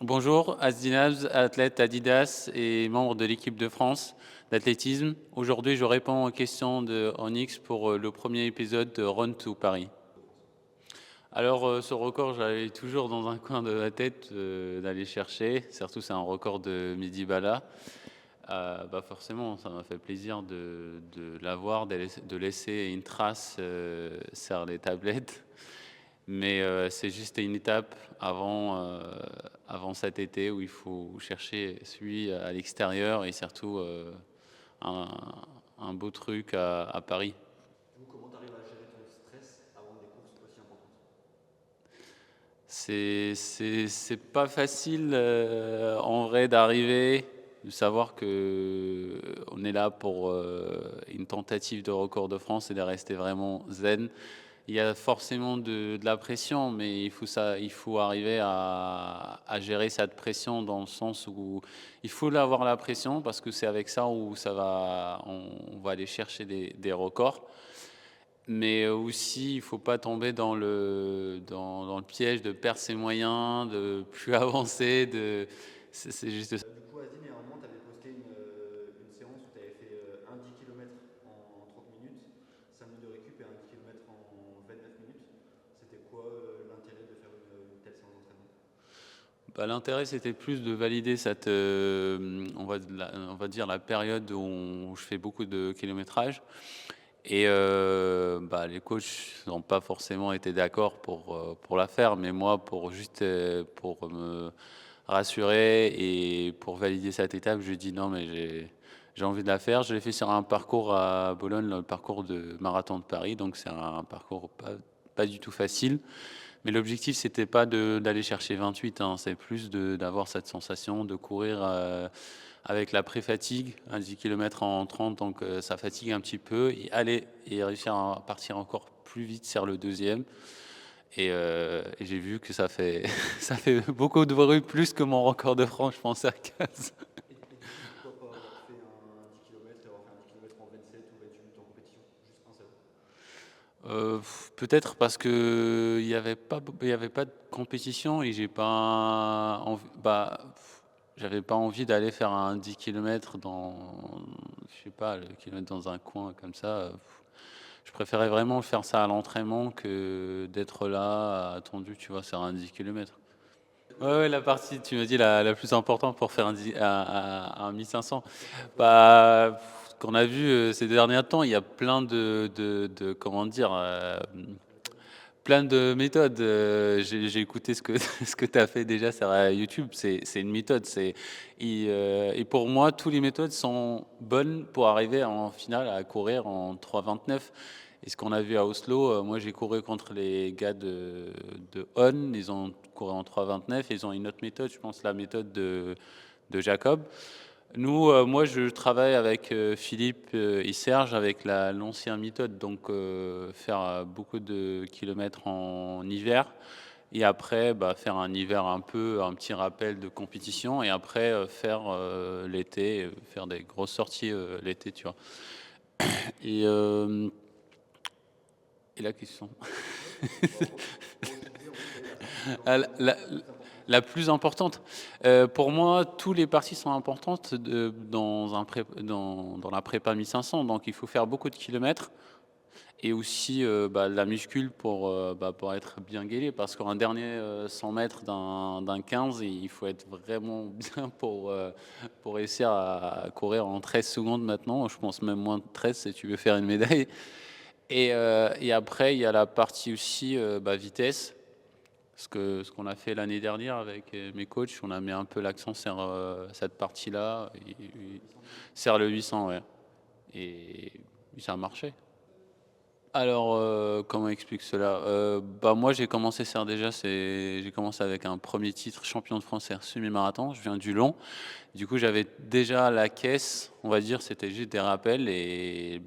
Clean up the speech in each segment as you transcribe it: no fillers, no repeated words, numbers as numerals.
Bonjour, Asdinaz, athlète Adidas et membre de l'équipe de France d'athlétisme. Aujourd'hui, je réponds aux questions de Onyx pour le premier épisode de Run to Paris. Alors, ce record, j'avais toujours dans un coin de la tête d'aller chercher. Surtout, c'est un record de Midi Bala. Forcément, ça m'a fait plaisir de l'avoir, de laisser une trace sur les tablettes. Mais c'est juste une étape avant cet été où il faut chercher celui à l'extérieur et surtout un, un beau truc à Paris. Du coup, comment tu arrives à gérer ton stress avant des courses aussi importantes? C'est pas facile en vrai d'arriver, de savoir que on est là pour une tentative de record de France et de rester vraiment zen. Il y a forcément de la pression, mais il faut arriver à gérer cette pression dans le sens où il faut avoir la pression parce que c'est avec ça où on va aller chercher des records. Mais aussi, il faut pas tomber dans le piège de perdre ses moyens, de plus avancer, c'est juste ça. Du coup, Azim, il y a un moment, tu avais posté une séance où tu avais fait un 10 km en 30 minutes, 5 minutes de récup et un 10 km en 29 minutes. C'était quoi l'intérêt de faire une telle séance d'entraînement? L'intérêt, c'était plus de valider on va dire la période où je fais beaucoup de kilométrage. Et les coachs n'ont pas forcément été d'accord pour la faire, mais moi, pour me rassurer et pour valider cette étape, je dis non, mais j'ai envie de la faire. Je l'ai fait sur un parcours à Bologne, le parcours de marathon de Paris, donc c'est un parcours pas du tout facile. Mais l'objectif, c'était pas d'aller chercher 28, hein, c'est plus d'avoir cette sensation de courir avec la pré-fatigue, à 10 km en 30, donc ça fatigue un petit peu, et réussir à partir encore plus vite sur le deuxième. Et j'ai vu que ça fait, ça fait beaucoup de bruit, plus que mon record de France, je pense, à 15. Et du coup, pourquoi pas avoir fait un 10 km et avoir fait un 10 km en 27 ou 28 minutes en compétition? Juste un seul. Peut-être parce que il y avait pas de compétition et j'avais pas envie d'aller faire un 10 kilomètres je sais pas, le kilomètre dans un coin comme ça. Je préférais vraiment faire ça à l'entraînement que d'être là, attendu, tu vois, sur un 10 kilomètres. Ouais, ouais, la partie, tu me dis, la plus importante pour faire un 1500. Qu'on a vu ces derniers temps, il y a plein comment dire, plein de méthodes. J'ai écouté ce que, ce que tu as fait déjà sur YouTube. C'est une méthode. Et pour moi, toutes les méthodes sont bonnes pour arriver en finale à courir en 3,29. Et ce qu'on a vu à Oslo, moi j'ai couru contre les gars de On. Ils ont couru en 3,29. Ils ont une autre méthode, je pense la méthode de Jacob. Nous, moi, je travaille avec Philippe et Serge avec l'ancienne méthode, donc faire beaucoup de kilomètres en hiver et après faire un hiver un petit rappel de compétition et après faire l'été, faire des grosses sorties l'été, tu vois. Et, euh, et la question. Bah, pour retrouver, en fait, quelle est la partie Ah, La, d'entraînement la- la plus importante? la plus importante, pour moi, toutes les parties sont importantes dans la prépa 1500. Donc, il faut faire beaucoup de kilomètres et aussi de la muscule pour être bien gailé. Parce qu'un dernier 100 mètres d'un 15, il faut être vraiment bien pour réussir à courir en 13 secondes maintenant. Je pense même moins de 13 si tu veux faire une médaille. Et après, il y a la partie aussi vitesse. Ce qu'on a fait l'année dernière avec mes coachs, on a mis un peu l'accent sur cette partie-là, Le 800 du coup? sur le 800, ouais. Et ça a marché. Alors, comment explique cela? Moi, j'ai commencé avec un premier titre champion de France sur semi-marathon. Je viens du long. Du coup, j'avais déjà la caisse, on va dire, c'était juste des rappels et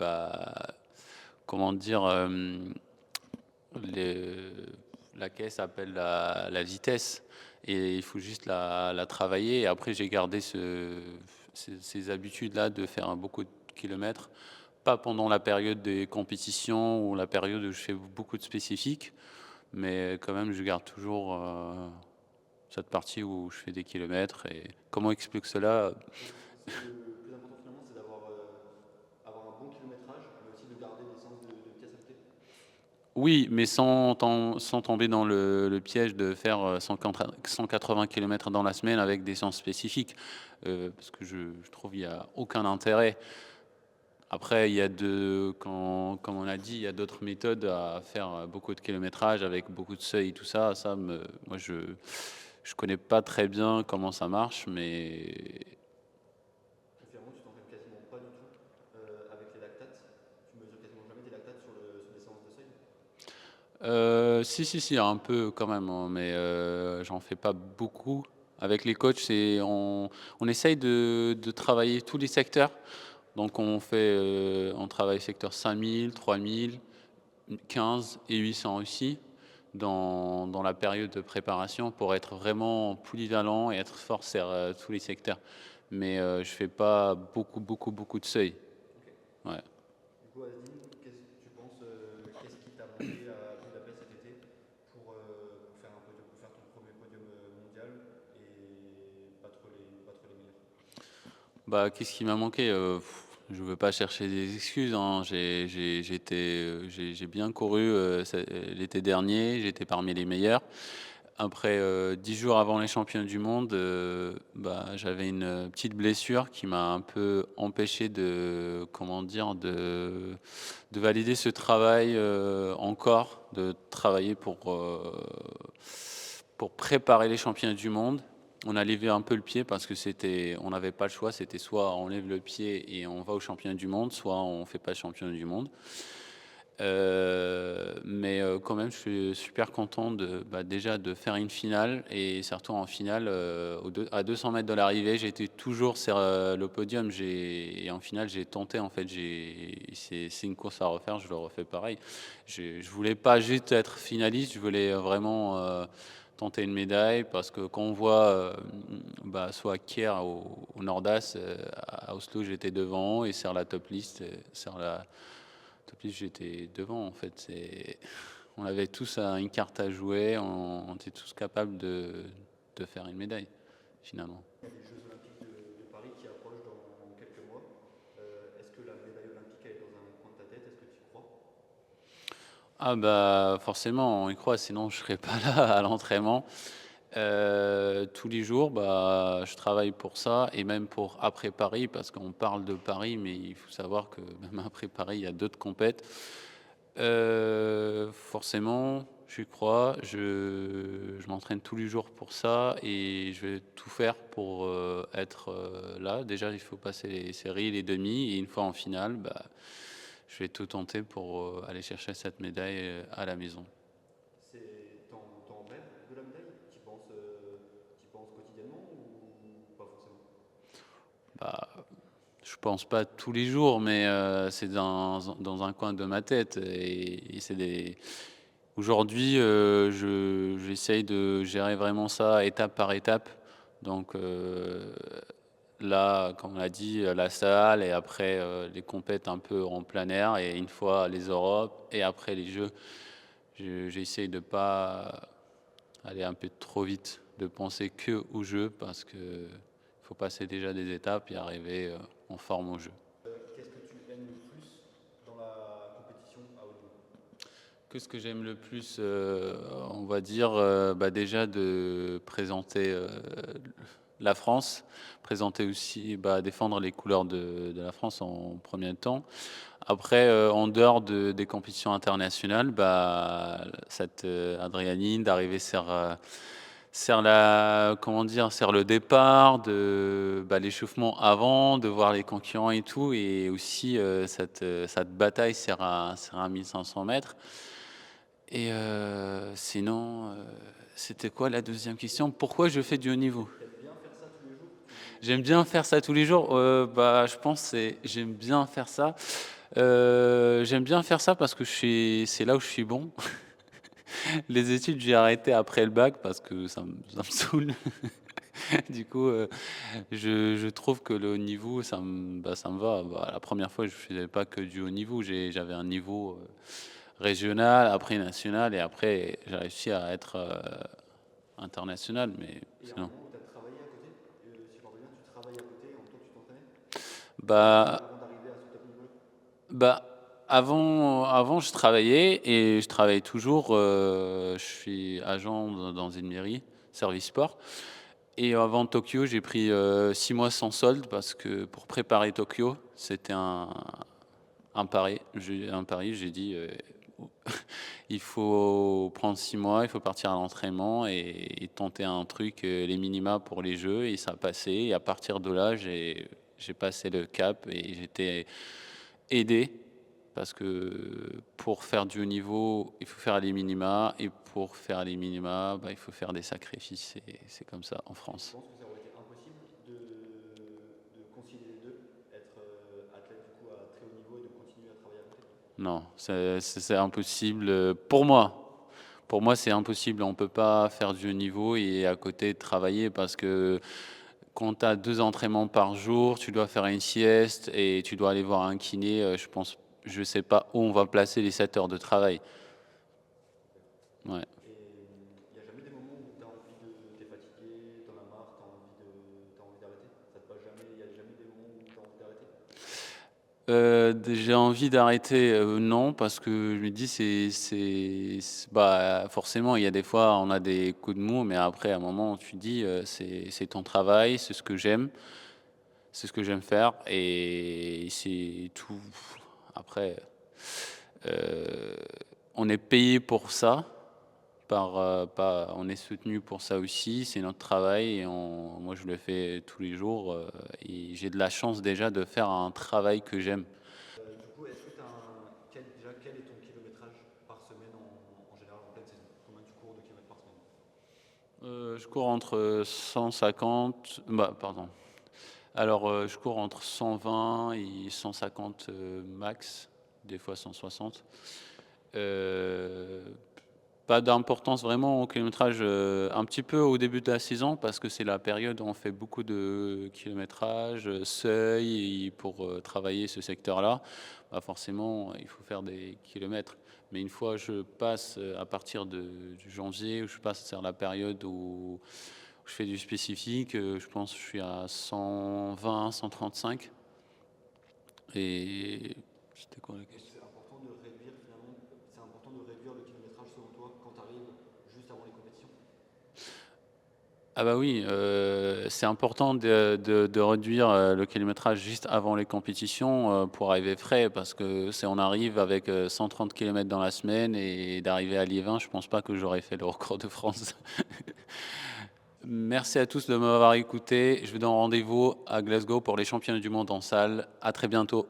comment dire, le- la caisse appelle la vitesse et il faut juste la travailler. Et après, j'ai gardé ces habitudes-là de faire beaucoup de kilomètres, pas pendant la période des compétitions ou la période où je fais beaucoup de spécifiques, mais quand même, je garde toujours. cette partie où je fais des kilomètres. Et comment explique cela? Le plus important finalement, c'est avoir un bon kilométrage, mais aussi de garder des séances de pièce à côté. Oui, mais sans tomber dans le piège de faire 180 km dans la semaine avec des séances spécifiques, parce que je trouve qu'il y a aucun intérêt. Après, il y a comme on a dit, il y a d'autres méthodes à faire beaucoup de kilométrage avec beaucoup de seuils, tout ça. Moi, je connais pas très bien comment ça marche, mais Et finalement, tu t'entraînes quasiment pas du tout avec les lactates. Tu mesures quasiment jamais tes lactates sur des séances de seuil. si, un peu quand même, hein, mais j'en fais pas beaucoup. Avec les coachs, on essaye de travailler tous les secteurs. Donc on travaille secteur 5000, 3000, 15 et 800 aussi dans la période de préparation pour être vraiment polyvalent et être fort sur tous les secteurs. Mais je fais pas beaucoup de seuil. Ok. Ouais. Du coup, Asdin, qu'est-ce que tu penses, qu'est-ce qui t'a manqué à Budapest cet été pour faire un podium, pour faire ton premier podium mondial et battre les meilleurs? Bah, qu'est-ce qui m'a manqué? Je veux pas chercher des excuses, hein. J'ai bien couru l'été dernier, j'étais parmi les meilleurs. Après 10 jours avant les championnats du monde, bah, j'avais une petite blessure qui m'a un peu empêché de, comment dire, de valider ce travail encore, de travailler pour préparer les championnats du monde. On a levé un peu le pied parce que on n'avait pas le choix, c'était soit on lève le pied et on va au championnat du monde, soit on fait pas le championnat du monde. Mais quand même, je suis super content déjà de faire une finale et surtout en finale, à 200 mètres de l'arrivée, j'étais toujours sur le podium. Et en finale, j'ai tenté, en fait, c'est une course à refaire, je le refais pareil. Je voulais pas juste être finaliste, je voulais vraiment tenter une médaille parce que quand on voit soit Kier au Nordas, à Oslo, j'étais devant et sur la top list, sur la top list, j'étais devant en fait. On avait tous une carte à jouer, on était tous capables de faire une médaille finalement. Il y a les Jeux Olympiques de Paris qui approchent dans quelques mois. Est-ce que la médaille olympique elle est dans un coin de ta tête? Est-ce que tu y crois? Ah bah forcément, on y croit, sinon je serais pas là à l'entraînement. Tous les jours, bah, je travaille pour ça et même pour après Paris, parce qu'on parle de Paris, mais il faut savoir que même après Paris, il y a d'autres compètes. Forcément, j'y crois. Je m'entraîne tous les jours pour ça et je vais tout faire pour être là. Déjà, il faut passer les séries, les demi, et une fois en finale, bah, je vais tout tenter pour aller chercher cette médaille à la maison. T'en rêves de la médaille? T'y penses quotidiennement ou pas forcément? Bah, je pense pas tous les jours, mais c'est dans un coin de ma tête. Et c'est des. Aujourd'hui, j'essaye de gérer vraiment ça étape par étape. Donc là, comme on l'a dit, la salle et après les compètes un peu en plein air et une fois les Europes et après les Jeux, j'essaye de pas aller un peu trop vite, de penser que aux Jeux parce que faut passer déjà des étapes et arriver en forme au jeu. Qu'est-ce que tu aimes le plus dans la compétition à haut niveau? Qu'est-ce que j'aime le plus, on va dire, bah, déjà de présenter la France, présenter aussi, bah, défendre les couleurs de la France en premier temps. Après, en dehors des compétitions internationales, bah, cette adrénaline d'arriver comment dire, sur le départ, bah, l'échauffement avant, de voir les concurrents et tout, et aussi cette bataille sur un 1500 mètres. Et sinon, c'était quoi la deuxième question? Pourquoi je fais du haut niveau? T'aimes bien faire ça tous les jours? J'aime bien faire ça tous les jours. Bah, je pense que j'aime bien faire ça. J'aime bien faire ça parce que c'est là où je suis bon. Les études, j'ai arrêté après le bac parce que ça me saoule. Du coup, je trouve que le haut niveau, ça me va. Bah, la première fois, je faisais pas que du haut niveau. J'avais un niveau régional, après national, et après, j'ai réussi à être international, mais Et à un sinon. moment où tu as travaillé à côté, si je me rappelle bien, tu travailles à côté, en même temps tu t'entraînais, Bah, avant d'arriver à ce top niveau-là? bah, avant, je travaillais et je travaille toujours. Je suis agent dans une mairie, service sport. Et avant Tokyo, j'ai pris 6 mois sans solde parce que pour préparer Tokyo, c'était un pari. J'ai dit, il faut prendre 6 mois, il faut partir à l'entraînement et tenter un truc, les minima pour les Jeux. Et ça a passé. Et à partir de là, j'ai passé le cap et j'étais aidé parce que pour faire du haut niveau, il faut faire les minima. Et pour faire les minima, bah, il faut faire des sacrifices. Et c'est comme ça en Et tu France. penses que ça aurait été impossible de concilier les deux, être athlète du coup à très haut niveau et de continuer à travailler à côté? Non, c'est impossible, pour moi. Pour moi, c'est impossible. On peut pas faire du haut niveau et à côté travailler parce que quand tu as 2 entraînements par jour, tu dois faire une sieste et tu dois aller voir un kiné, je sais pas où on va placer les 7 heures de travail. Ouais. Et il n'y a jamais des moments où tu as envie de. T'es fatigué, t'en as marre, t'as envie d'arrêter? Ça te passe jamais, il n'y a jamais des moments où tu as envie d'arrêter? J'ai envie d'arrêter, non, parce que je me dis bah, forcément, il y a des fois, on a des coups de mou, mais après, à un moment, tu te dis, c'est ton travail, c'est ce que j'aime faire et c'est tout. Après, heu, on est payé pour ça, on est soutenu pour ça aussi, c'est notre travail et moi, je le fais tous les jours, et j'ai de la chance déjà de faire un travail que j'aime. Du coup, est-ce que tu as déjà, quel est ton kilométrage par semaine en général en pleine saison? Combien tu cours de kilomètres par semaine? Je cours entre 150, bah, pardon. Alors, je cours entre 120 et 150, max, des fois 160. Heu, Pas d'importance vraiment au kilométrage, un petit peu au début de la saison parce que c'est la période où on fait beaucoup de kilométrage, seuil et pour, travailler ce secteur-là, bah, forcément, il faut faire des kilomètres. Mais une fois je passe, à partir du janvier où je passe sur la période où je fais du spécifique, je pense que je suis à 120-135 et c'était quoi la Donc question? c'est important de réduire finalement, c'est important de réduire le kilométrage selon toi quand tu arrives juste avant les compétitions? Ah bah oui, c'est important de réduire, le kilométrage juste avant les compétitions, pour arriver frais parce que si on arrive avec, 130 kilomètres dans la semaine et d'arriver à Liévin, je pense pas que j'aurais fait le record de France. Merci à tous de m'avoir écouté. Je vous donne rendez-vous à Glasgow pour les championnats du monde en salle. À très bientôt.